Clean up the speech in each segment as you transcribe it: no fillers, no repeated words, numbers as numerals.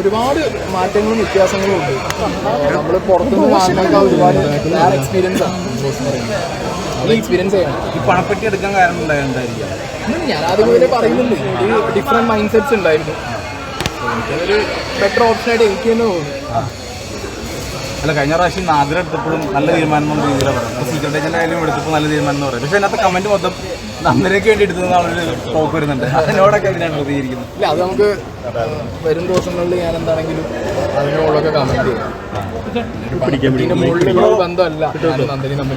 ഒരുപാട് മാറ്റങ്ങളും വ്യത്യാസങ്ങളും ഉണ്ട്. നമ്മൾ പുറത്തുനിന്ന് കാണുന്നൊക്കെ ഒരുപാട് വേറെ എക്സ്പീരിയൻസ് ആണ് എക്സ്പീരിയൻസ് ചെയ്യണം. ഈ പണപ്പെട്ടി എടുക്കാൻ കാരണം ഉണ്ടായിരിക്കും. ഞാൻ ആദ്യം മുതലേ പറയുന്നുണ്ട്, ഒരു ഡിഫറെൻറ്റ് മൈൻഡ് സെറ്റ്സ് ഉണ്ടായിരുന്നു. എനിക്കതൊരു ബെറ്റർ ഓപ്ഷനായിട്ട് എനിക്ക് തന്നെ തോന്നുന്നു. അല്ല, കഴിഞ്ഞ പ്രാവശ്യം നാദിര എടുത്തപ്പോഴും നല്ല തീരുമാനം എന്നുള്ള രീതിയിലാണ് പറയുന്നത്. സീക്രട്ട് ഏജന്റ് ആയാലും എടുത്തപ്പോൾ നല്ല തീരുമാനം എന്ന് പറയുന്നത്. പക്ഷേ അതിനകത്ത് കമന്റ് മൊത്തം നന്ദനയ്ക്ക് വേണ്ടി എടുത്തതെന്നാളൊരു ടോക്ക് വരുന്നുണ്ട്. അതിനോടൊക്കെ എങ്ങനെയാണ് പ്രതികരിക്കുന്നത്? ഇല്ല, അത് നമുക്ക് വരും ദിവസങ്ങളിൽ ഞാൻ എന്താണെങ്കിലും അതിനോടൊക്കെ കമന്റ് ചെയ്യാം. ബന്ധമല്ല നന്ദിനി തമ്മിൽ.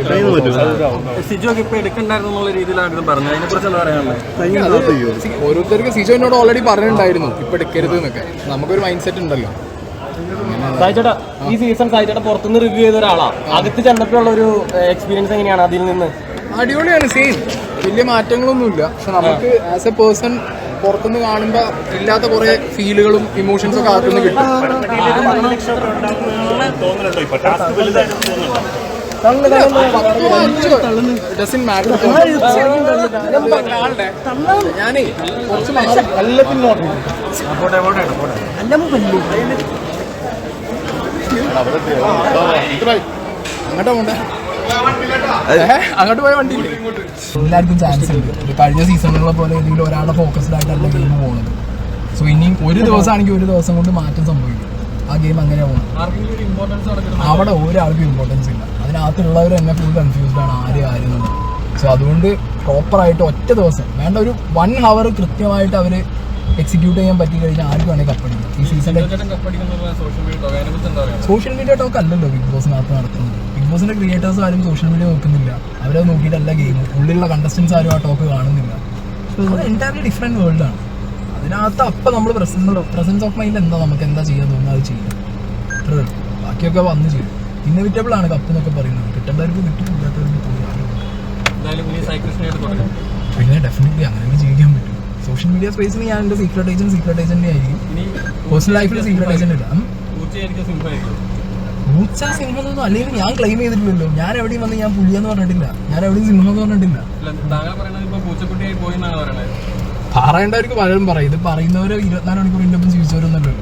സിജോക്ക് ഇപ്പൊ എടുക്കണ്ടായിരുന്നുള്ള രീതിയിലാണ് പറഞ്ഞത്. അതിനെ കുറിച്ച് എന്താ പറയാനുള്ളത്? ഓരോരുത്തർക്ക് സിജോ എന്നോട് ഓൾറെഡി പറഞ്ഞിട്ടുണ്ടായിരുന്നു ഇപ്പൊ എടുക്കരുത് എന്നൊക്കെ. നമുക്കൊരു മൈൻഡ് സെറ്റ് ഉണ്ടല്ലോ. സായിച്ചേട്ടാ, ഈ സീസൺ സായിച്ചേട്ടാ പുറത്തുനിന്ന് റിവ്യൂ ചെയ്ത ഒരാളാണ്. അകത്ത് ചെന്നപ്പോഴുള്ള ഒരു എക്സ്പീരിയൻസ് എങ്ങനെയാണ് അതിൽ നിന്ന്? അടിപൊളിയാണ്. സെയിം, വലിയ മാറ്റങ്ങളൊന്നുമില്ല. പക്ഷെ നമുക്ക് ആസ് എ പേഴ്സൺ പുറത്തുനിന്ന് കാണുമ്പോൾ ഇല്ലാത്ത കുറെ ഫീലുകളും ഇമോഷൻസും ഒക്കെ അകത്തുനിന്ന് കിട്ടും. ഞാനേ കുറച്ച് അങ്ങോട്ടാ പോണ്ടേ, അങ്ങോട്ട് പോയ വണ്ടി. എല്ലാവർക്കും ചാൻസ് ഉണ്ട്. കഴിഞ്ഞ സീസണുകളെ പോലെ ഏതെങ്കിലും ഒരാളുടെ ഫോക്കസ്ഡ് ആയിട്ടല്ല ഗെയിം പോകുന്നത്. സോ ഇനി ഒരു ദിവസമാണെങ്കിൽ ഒരു ദിവസം കൊണ്ട് മാറ്റം സംഭവിക്കും. ആ ഗെയിം അങ്ങനെ പോകണം. അവിടെ ഒരാൾക്കും ഇമ്പോർട്ടൻസ് ഇല്ല. അതിനകത്തുള്ളവർ തന്നെ ഫുൾ കൺഫ്യൂസ്ഡ് ആണ് ആരെന്നുള്ളത്. സോ അതുകൊണ്ട് പ്രോപ്പറായിട്ട് ഒറ്റ ദിവസം വേണ്ട, ഒരു 1 hour കൃത്യമായിട്ട് അവർ എക്സിക്യൂട്ട് ചെയ്യാൻ പറ്റി കഴിഞ്ഞാൽ ആർക്ക് വേണമെങ്കിൽ കപ്പടിക്കും. ഈ സീസണിൽ സോഷ്യൽ മീഡിയ ടോക്ക് അല്ലല്ലോ ബിഗ് ബോസിനകത്ത് നടത്തുന്നത്. ബിഗ് ബോസിന്റെ ക്രിയേറ്റേഴ്സ് ആരും സോഷ്യൽ മീഡിയ നോക്കുന്നില്ല. അവരെ നോക്കിയിട്ടല്ല ഗെയിം. ഉള്ളിലുള്ള കണ്ടസ്റ്റൻസ് ആരും ആ ടോക്ക് കാണുന്നില്ല. അത് എൻറ്റയർലി ഡിഫറെൻറ്റ് വേൾഡാണ്. അതിനകത്ത് അപ്പം നമ്മൾ പ്രസൻസ് ഓഫ് മൈൻഡ് എന്താ, നമുക്ക് എന്താ ചെയ്യാൻ തോന്നുന്നത് അത് ചെയ്യും. അത്രേ ഉള്ളൂ. ബാക്കിയൊക്കെ വന്ന് ചെയ്യും. ഇന്നവിറ്റബിൾ ആണ് കപ്പ് എന്നൊക്കെ പറയുന്നത്. കിട്ടേണ്ടവർക്ക് കിട്ടും, ഇല്ലാത്തവർക്ക് പോയി. പിന്നെ ഡെഫിനറ്റ്ലി അങ്ങനെ ജീവിക്കാൻ പറ്റും. സോഷ്യൽ മീഡിയ സ്പേസിൽ ഞാൻ എൻ്റെ സീക്രട്ട് ഏജന്റ് ആയിരിക്കും. പേഴ്സണൽ ലൈഫിൽ സീക്രട്ട് ഏജന്റ് ഇല്ല. പൂച്ച സിംഹം എന്നൊന്നും അല്ലെങ്കിൽ ഞാൻ ക്ലെയിം ചെയ്തിട്ടില്ലല്ലോ. ഞാൻ എവിടെയും വന്ന് ഞാൻ പുള്ളിയെന്ന് പറഞ്ഞിട്ടില്ല. ഞാൻ എവിടെയും സിംഹം എന്ന് പറഞ്ഞിട്ടില്ല. പറയേണ്ടവർക്ക് പലരും പറയും. ഇത് പറയുന്നവർ 24 മണിക്കൂർ എൻ്റെ ഒപ്പം ജീവിച്ചവരൊന്നുമല്ലോ.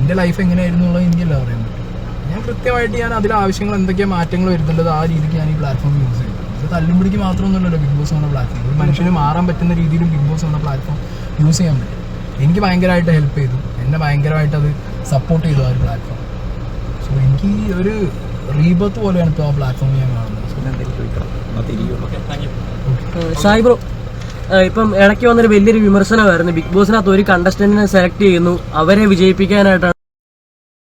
എൻ്റെ ലൈഫ് എങ്ങനെയായിരുന്നു എന്നുള്ളത് എനിക്കല്ല പറയാൻ പറ്റും. ഞാൻ കൃത്യമായിട്ട് ഞാൻ അതിലെ ആവശ്യങ്ങൾ എന്തൊക്കെയാണ് മാറ്റങ്ങൾ വരുത്തേണ്ടത് ആ രീതിക്ക് ഞാൻ ഈ പ്ലാറ്റ്ഫോം യൂസ് ചെയ്യും. ഇത് തല്ലുപിടിക്ക് മാത്രമൊന്നുമല്ലല്ലോ ബിഗ് ബോസ് എന്ന പ്ലാറ്റ്ഫോം. ഒരു മനുഷ്യന് മാറാൻ പറ്റുന്ന രീതിയിലും ബിഗ് ബോസ് എന്ന പ്ലാറ്റ്ഫോം യൂസ് ചെയ്യാൻ പറ്റും. എനിക്ക് ഭയങ്കരമായിട്ട് ഹെൽപ്പ് ചെയ്തു. എന്നെ ഭയങ്കരമായിട്ട് അത് സപ്പോർട്ട് ചെയ്തു ആ ഒരു പ്ലാറ്റ്ഫോം. സോ എനിക്ക് ഒരു റീബർത്ത് പോലെയാണ് ഇപ്പോൾ ആ പ്ലാറ്റ്ഫോം ഞാൻ കാണുന്നത്. ഷായ് ബ്രോ, ഇപ്പം ഇടയ്ക്ക് വന്നൊരു വലിയൊരു വിമർശനമായിരുന്നു ബിഗ് ബോസിനകത്ത് ഒരു കണ്ടസ്റ്റന്റിനെ സെലക്ട് ചെയ്യുന്നു, അവരെ വിജയിപ്പിക്കാനായിട്ടാണ്